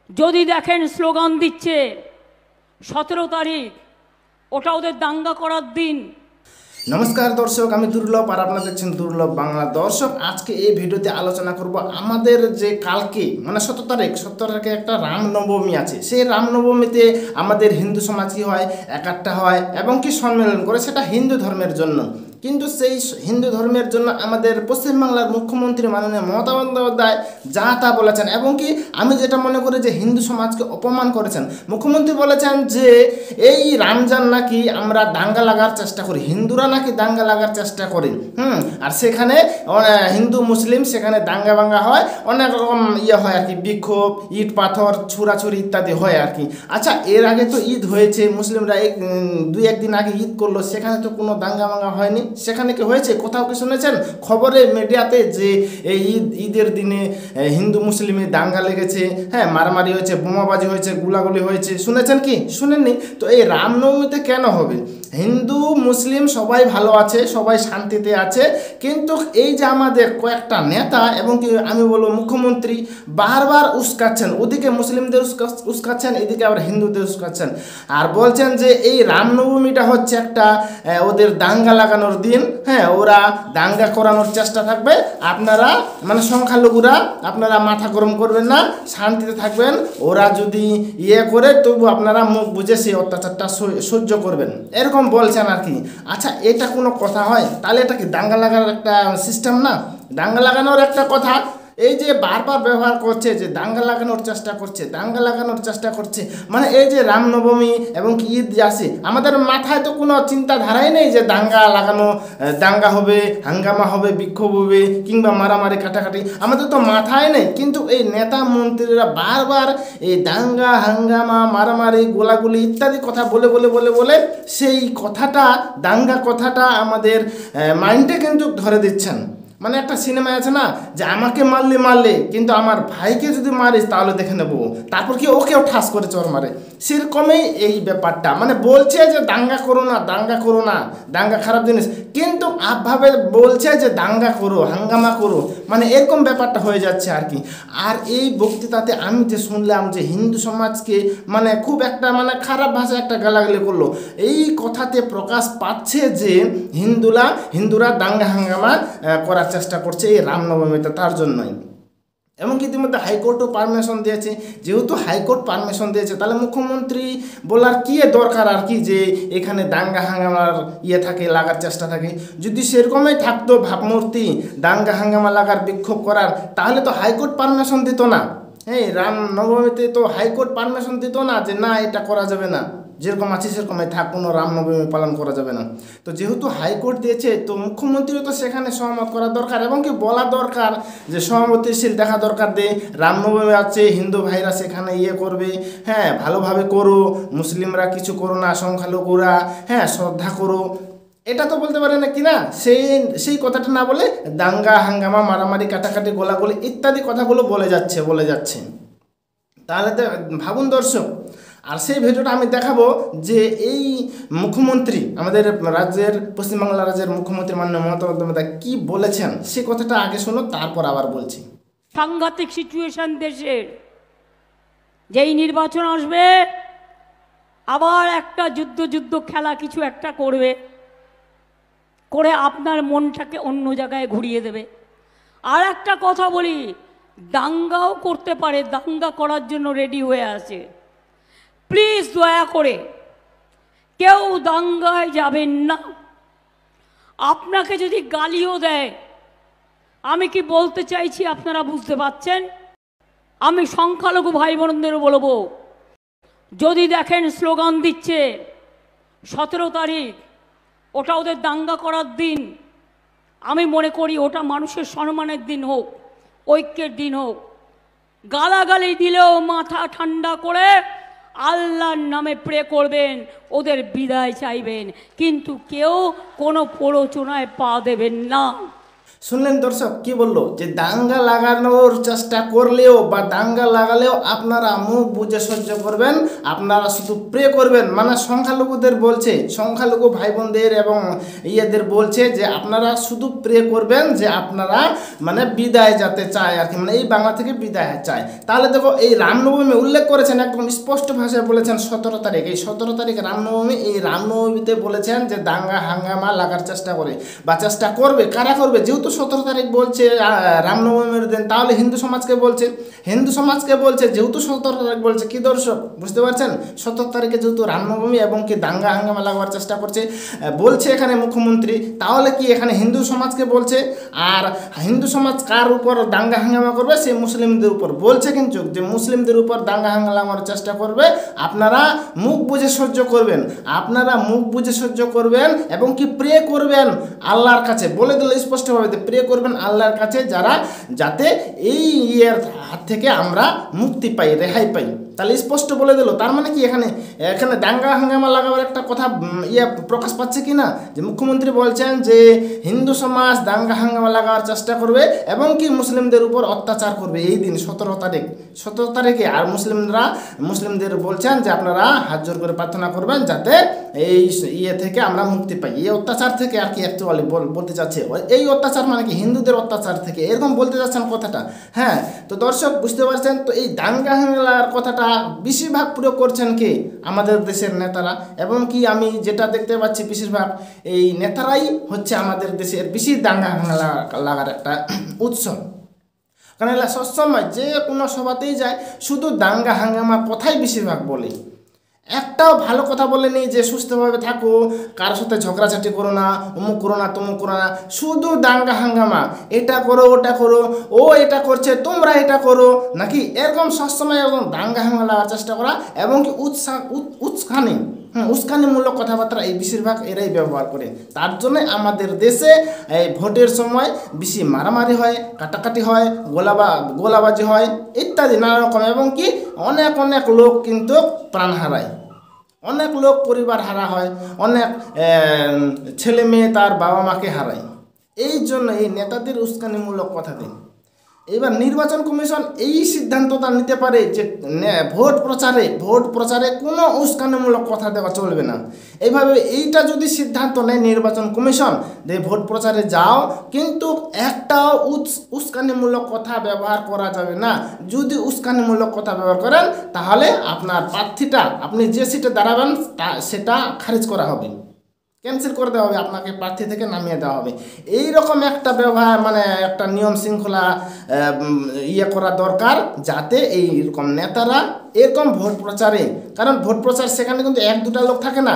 যদি দেখেন স্লোগান দিচ্ছে 17 তারিখ, ওটা ওদের দাঙ্গা করার দিন। নমস্কার দর্শক, আমি দুর্লভ আর আপনারা দেখছেন দুর্লভ বাংলা। দর্শক, আজকে এই ভিডিওতে আলোচনা করব আমাদের যে কালকে মানে 17 তারিখে একটা রামনবমী আছে। সেই রামনবমীতে আমাদের হিন্দু সমাজ কি হয়, একাট্টা হয় এবং কি সম্মেলন করে, সেটা হিন্দু ধর্মের জন্য। কিন্তু সেই হিন্দু ধর্মের জন্য আমাদের পশ্চিমবাংলার মুখ্যমন্ত্রী মাননীয় মমতা বন্দ্যোপাধ্যায় যা তা বলেছেন এবং কি আমি যেটা মনে করি যে হিন্দু সমাজকে অপমান করেছেন। মুখ্যমন্ত্রী বলেছেন যে এই রমজান নাকি আমরা দাঙ্গা লাগার চেষ্টা করি, হিন্দুরা নাকি দাঙ্গা লাগার চেষ্টা করি। আর সেখানে হিন্দু মুসলিম সেখানে দাঙ্গা বাঙ্গা হয়, অনেক রকম হয় আর কি, বিক্ষোভ, ইট পাথর ছুড়াছুড়ি ইত্যাদি হয় আর কি। আচ্ছা, এর আগে তো ঈদ হয়েছে, মুসলিমরা দুই একদিন আগে ঈদ করলো, সেখানে তো কোনো দাঙ্গা বাঙ্গা হয়নি। সেখানে কি হয়েছে? কোথাও কি শুনেছেন খবরে মিডিয়াতে যে এই ঈদের দিনে হিন্দু মুসলিমে দাঙ্গা লেগেছে, হ্যাঁ মারামারি হয়েছে, বোমাবাজি হয়েছে, গুলাগুলি হয়েছে? শুনেছেন কি? শুনেননি তো। এই রামনবমীতে কেন হবে? হিন্দু মুসলিম সবাই ভালো আছে, সবাই শান্তিতে আছে, কিন্তু এই যে আমাদের কয়েকটা নেতা এবং কি আমি বলবো মুখ্যমন্ত্রী বারবার উস্কাচ্ছেন, ওদিকে মুসলিমদের উস্কাচ্ছেন, এদিকে আবার হিন্দুদের উস্কাচ্ছেন, আর বলছেন যে এই রামনবমীটা হচ্ছে একটা ওদের দাঙ্গা লাগানোর দিন। হ্যাঁ, ওরা দাঙ্গা করানোর চেষ্টা থাকবে, আপনারা মানে সংখ্যালঘুরা আপনারা মাথা গরম করবেন না, শান্তিতে থাকবেন। ওরা যদি করে তবু আপনারা মুখ বুঝে সেই অত্যাচারটা সহ্য করবেন, এরকম বলছেন আর কি। আচ্ছা, এটা কোনো কথা হয়? তাহলে এটা কি দাঙ্গা লাগানোর একটা সিস্টেম না? দাঙ্গা লাগানোর একটা কথা এই যে বারবার ব্যবহার করছে, যে দাঙ্গা লাগানোর চেষ্টা করছে, দাঙ্গা লাগানোর চেষ্টা করছে, মানে এই যে রামনবমী এবং কি ঈদ আসে, আমাদের মাথায় তো কোনো চিন্তাধারাই নেই যে দাঙ্গা লাগানো, দাঙ্গা হবে, হাঙ্গামা হবে, বিক্ষোভ হবে কিংবা মারামারি কাটাকাটি, আমাদের তো মাথায় নেই। কিন্তু এই নেতা মন্ত্রীরা বারবার এই দাঙ্গা হাঙ্গামা মারামারি গোলাগুলি ইত্যাদি কথা বলে বলে বলে বলে সেই কথাটা, দাঙ্গা কথাটা আমাদের মাইন্ডে কিন্তু ধরে দিচ্ছেন। মানে একটা সিনেমা আছে না, যে আমাকে মারলে কিন্তু আমার ভাইকে যদি মারিস তাহলে দেখে নেবো, তারপর কি ওকেও ঠাস করে চর মারে। সেরকমই এই ব্যাপারটা, মানে বলছে যে দাঙ্গা করো না, দাঙ্গা করো না, দাঙ্গা খারাপ জিনিস, কিন্তু আপভাবে বলছে যে দাঙ্গা করো, হাঙ্গামা করো, মানে এরকম ব্যাপারটা হয়ে যাচ্ছে আর কি। আর এই বক্তৃতাতে আমি যে শুনলাম যে হিন্দু সমাজকে মানে খুব একটা মানে খারাপ ভাষায় একটা গালাগালি করলো, এই কথাতে প্রকাশ পাচ্ছে যে হিন্দুরা দাঙ্গা হাঙ্গামা করার চেষ্টা করছে এই রামনবমীতে, তার জন্যই। এবং ইতিমধ্যে হাইকোর্টও পারমিশন দিয়েছে। যেহেতু হাইকোর্ট পারমিশন দিয়েছে, তাহলে মুখ্যমন্ত্রী বলার কি দরকার আর কি যে এখানে দাঙ্গা হাঙ্গামার থাকে, লাগার চেষ্টা থাকে। যদি সেরকমই থাকতো ভাবমূর্তি, দাঙ্গা হাঙ্গামা লাগার, বিক্ষোভ করার, তাহলে তো হাইকোর্ট পারমিশন দিত না। হ্যাঁ, রামনবমীতে তো হাইকোর্ট পারমিশন দিত না যে না এটা করা যাবে না, যেরকম আছে সেরকমই থাক, কোনো রামনবমী পালন করা যাবে না। তো যেহেতু হাইকোর্ট দিয়েছে, তো মুখ্যমন্ত্রীও তো সেখানে সহমত করা দরকার এবং কি বলা দরকার যে সহমতিশীল দেখা দরকার, যে রামনবমী আছে, হিন্দু ভাইরা সেখানে করবে, হ্যাঁ ভালোভাবে করো, মুসলিমরা কিছু করো না, সংখ্যালঘুরা হ্যাঁ শ্রদ্ধা করো। এটা তো বলতে পারে না কি না, সেই কথাটা না বলে দাঙ্গা হাঙ্গামা মারামারি কাটাকাটি গোলাগুলি ইত্যাদি কথাগুলো বলে যাচ্ছে। তাহলে তো ভাবুন দর্শক। আর সেই ভিডিওটা আমি দেখাবো যে এই মুখ্যমন্ত্রী, আমাদের রাজ্যের পশ্চিমবাংলা রাজ্যের মুখ্যমন্ত্রী মাননীয় মমতা বন্দ্যোপাধ্যায় কি বলেছেন, সে কথাটা আগে শোনো, তারপর আবার বলছি। সাংঘাতিক সিচুয়েশন দেশের, যেই নির্বাচন আসবে আবার একটা যুদ্ধ খেলা কিছু একটা করে আপনার মনটাকে অন্য জায়গায় ঘুরিয়ে দেবে। আর একটা কথা বলি, দাঙ্গাও করতে পারে, দাঙ্গা করার জন্য রেডি হয়ে আছে। প্লিজ দয়া করে কেউ দাঙ্গায় যাবেন না। আপনাকে যদি গালিও দেয়, আমি কি বলতে চাইছি আপনারা বুঝতে পারছেন? আমি সংখ্যালঘু ভাই বোনদেরও বলবো, যদি দেখেন স্লোগান দিচ্ছে 17 তারিখ, ওটা ওদের দাঙ্গা করার দিন, আমি মনে করি ওটা মানুষের সম্মানের দিন হোক, ঐক্যের দিন হোক। গালাগালি দিলেও মাথা ঠান্ডা করে আল্লাহর নামে প্রে করবেন, ওদের বিদায় চাইবেন, কিন্তু কেউ কোনো প্ররোচনায় পা দেবেন না। শুনলেন দর্শক কি বললো, যে দাঙ্গা লাগানোর চেষ্টা করলেও বা দাঙ্গা লাগালেও আপনারা মুখ বুঝে সহ্য করবেন, আপনারা শুধু প্রে করবেন। মানে সংখ্যালঘুদের বলছে, সংখ্যালঘু ভাই বোনদের এবং ইয়েদের বলছে যে আপনারা শুধু প্রে করবেন যে আপনারা মানে বিদায় যাতে চায় আর কি, মানে এই বাংলা থেকে বিদায় চায়। তাহলে দেখো এই রামনবমী উল্লেখ করেছেন, একদম স্পষ্ট ভাষায় বলেছেন 17 তারিখ, এই 17 তারিখ রামনবমী। এই রামনবমীতে বলেছেন যে দাঙ্গা হাঙ্গামা লাগার চেষ্টা করে বা চেষ্টা করবে। কারা করবে? যেহেতু 17 তারিখ বলছে রামনবমীর দিন, তাহলে হিন্দু সমাজকে বলছে, হিন্দু সমাজকে বলছে যেহেতু 17 তারিখ বলছে। কি দর্শক বুঝতে পারছেন? 17 তারিখে যেহেতু রামনবমী এবং কি দাঙ্গা হাঙ্গামা লাগাবার চেষ্টা করছে বলছে এখানে মুখ্যমন্ত্রী, তাহলে কি এখানে হিন্দু সমাজকে বলছে। আর হিন্দু সমাজ কার উপর দাঙ্গা হাঙ্গামা করবে? সে মুসলিমদের উপর বলছে, কিন্তু যে মুসলিমদের উপর দাঙ্গা হাঙ্গামার চেষ্টা করবে আপনারা মুখ বুঝে সহ্য করবেন, আপনারা মুখ বুঝে সহ্য করবেন এবং কি প্রে করবেন আল্লাহর কাছে। বলে দিল স্পষ্টভাবে প্রে করবেন আল্লাহর কাছে যাতে এই ইয়ের হাত থেকে আমরা মুক্তি পাই, রেহাই পাই। তাহলে স্পষ্ট বলে দিল। তার মানে কি এখানে দাঙ্গা হাঙ্গামা লাগাবার একটা কথা প্রকাশ পাচ্ছে কি না, যে মুখ্যমন্ত্রী বলছেন যে হিন্দু সমাজ দাঙ্গা হাঙ্গামা লাগাবার চেষ্টা করবে এবং কি মুসলিমদের উপর অত্যাচার করবে এই দিন 17 তারিখে। আর মুসলিমদের বলছেন যে আপনারা হাত জোর করে প্রার্থনা করবেন যাতে এই ইয়ে থেকে আমরা মুক্তি পাই, এই অত্যাচার থেকে আর কি অ্যাকচুয়ালি বলতে চাচ্ছে। এই অত্যাচার মানে কি হিন্দুদের অত্যাচার থেকে, এরকম বলতে যাচ্ছেন কথাটা। হ্যাঁ, তো দর্শক বুঝতে পারছেন। তো এই দাঙ্গা হাঙ্গামার কথাটা বেশিরভাগ প্রয়োগ করছেন কি আমাদের দেশের নেতারা, এবং কি আমি যেটা দেখতে পাচ্ছি বেশিরভাগ এই নেতারাই হচ্ছে আমাদের দেশের বেশি দাঙ্গা হাঙ্গামা লাগার একটা উৎস। কারণ এরা সবসময় যে কোনো সভাতেই যায় শুধু দাঙ্গা হাঙ্গামা কথাই বেশিরভাগ বলে, একটাও ভালো কথা বলেনি যে সুস্থভাবে থাকো, কারোর সাথে ঝগড়াঝাটি করো না, অমুক করো না তমুক করো না, শুধু দাঙ্গা হাঙ্গামা, এটা করো ওটা করো, ও এটা করছে তোমরা এটা করো নাকি, এরকম সবসময় এরকম দাঙ্গা হাঙ্গামা লাগার চেষ্টা করা এবং কি উস্কানিমূলক কথাবার্তা এই বেশিরভাগ এরাই ব্যবহার করে। তার জন্য আমাদের দেশে এই ভোটের সময় বেশি মারামারি হয়, কাটাকাটি হয়, গোলাবাজি হয় ইত্যাদি নানা রকম, এবং কি অনেক লোক কিন্তু প্রাণ হারায়, অনেক লোক পরিবার হারা হয়, অনেক ছেলে মেয়ে তার বাবা মাকে হারায়। এই জন্য এই নেতাদের উস্কানিমূলক কথা দিন। এবার নির্বাচন কমিশন এই সিদ্ধান্তটা নিতে পারে যে ভোট প্রচারে কোনো উস্কানিমূলক কথা দেওয়া চলবে না। এইভাবে এইটা যদি সিদ্ধান্ত নেয় নির্বাচন কমিশন যে ভোট প্রচারে যাও, কিন্তু একটাও উস্কানিমূলক কথা ব্যবহার করা যাবে না। যদি উস্কানিমূলক কথা ব্যবহার করেন তাহলে আপনার প্রার্থীটা, আপনি যে সিটে দাঁড়াবেন সেটা খারিজ করা হবে, ক্যান্সেল করে দেওয়া হবে, আপনাকে প্রার্থী থেকে নামিয়ে দেওয়া হবে। এই রকম একটা ব্যবহার মানে একটা নিয়ম শৃঙ্খলা করা দরকার, যাতে এইরকম নেতারা এরকম ভোট প্রচারে, কারণ ভোট প্রচার সেখানে কিন্তু 1-2টা লোক থাকে না,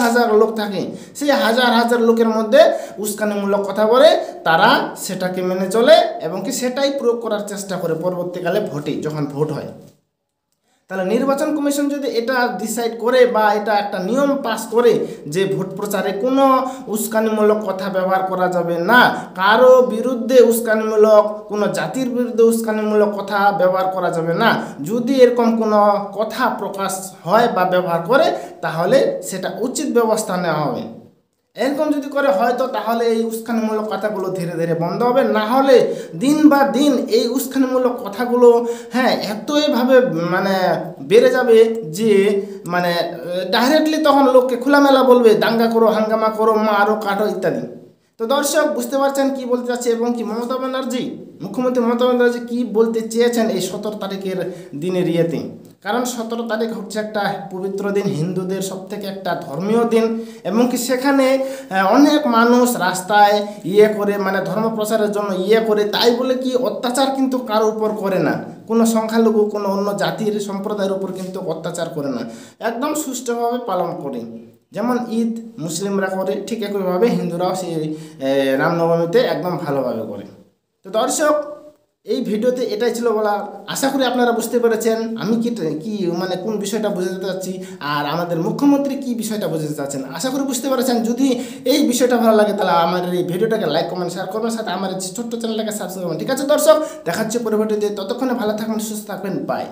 হাজার লোক থাকে, সেই হাজার লোকের মধ্যে উস্কানিমূলক কথা বলে তারা সেটাকে মেনে চলে এবং কি সেটাই প্রয়োগ করার চেষ্টা করে পরবর্তীকালে ভোটে, যখন ভোট হয়। তাহলে নির্বাচন কমিশন যদি এটা ডিসাইড করে বা এটা একটা নিয়ম পাস করে যে ভোট প্রচারে কোনো উস্কানিমূলক কথা ব্যবহার করা যাবে না, কারো বিরুদ্ধে উস্কানিমূলক, কোনো জাতির বিরুদ্ধে উস্কানিমূলক কথা ব্যবহার করা যাবে না, যদি এরকম কোনো কথা প্রকাশ হয় বা ব্যবহার করে তাহলে সেটা উচিত ব্যবস্থা নেওয়া হবে। এরকম যদি করে হয়তো তাহলে এই উস্কানিমূলক কথাগুলো ধীরে ধীরে বন্ধ হবে, না হলে দিন বা দিন এই উস্কানিমূলক কথাগুলো এতইভাবে মানে বেড়ে যাবে যে মানে ডাইরেক্টলি তখন লোককে খোলামেলা বলবে দাঙ্গা করো, হাঙ্গামা করো, মারো, কাটো ইত্যাদি। তো দর্শক বুঝতে পারছেন কি বলতে চাচ্ছে, এবং কি মুখ্যমন্ত্রী মমতা ব্যানার্জি কি বলতে চেয়েছেন এই 17 তারিখের দিনের ইয়েতে। কারণ 17 তারিখ হচ্ছে একটা পবিত্র দিন, হিন্দুদের সবথেকে একটা ধর্মীয় দিন, এবং কি সেখানে অনেক মানুষ রাস্তায় করে মানে ধর্ম প্রচারের জন্য করে, তাই বলে কি অত্যাচার কিন্তু কারোর উপর করে না, কোনো সংখ্যালঘু কোনো অন্য জাতির সম্প্রদায়ের উপর কিন্তু অত্যাচার করে না, একদম সুষ্ঠুভাবে পালন করে। যেমন ঈদ মুসলিমরা করে ঠিক একইভাবে হিন্দুরাও সেই রামনবমীতে একদম ভালোভাবে করে। তো দর্শক এই ভিডিওতে এটাই ছিল বলা, আশা করি আপনারা বুঝতে পেরেছেন আমি কি মানে কোন বিষয়টা বোঝাতে চাচ্ছি আর আমাদের মুখ্যমন্ত্রী কি বিষয়টা বোঝাতে চাচ্ছেন, আশা করি বুঝতে পেরেছেন। যদি এই বিষয়টা ভালো লাগে তাহলে আমার এই ভিডিওটাকে লাইক কমেন্ট শেয়ার করবেন, সাথে আমার ছোট্ট চ্যানেলটাকে সাবস্ক্রাইব করবেন। ঠিক আছে দর্শক, দেখাচ্ছি পরবর্তীতে, ততক্ষণে ভালো থাকবেন, সুস্থ থাকবেন, বাই।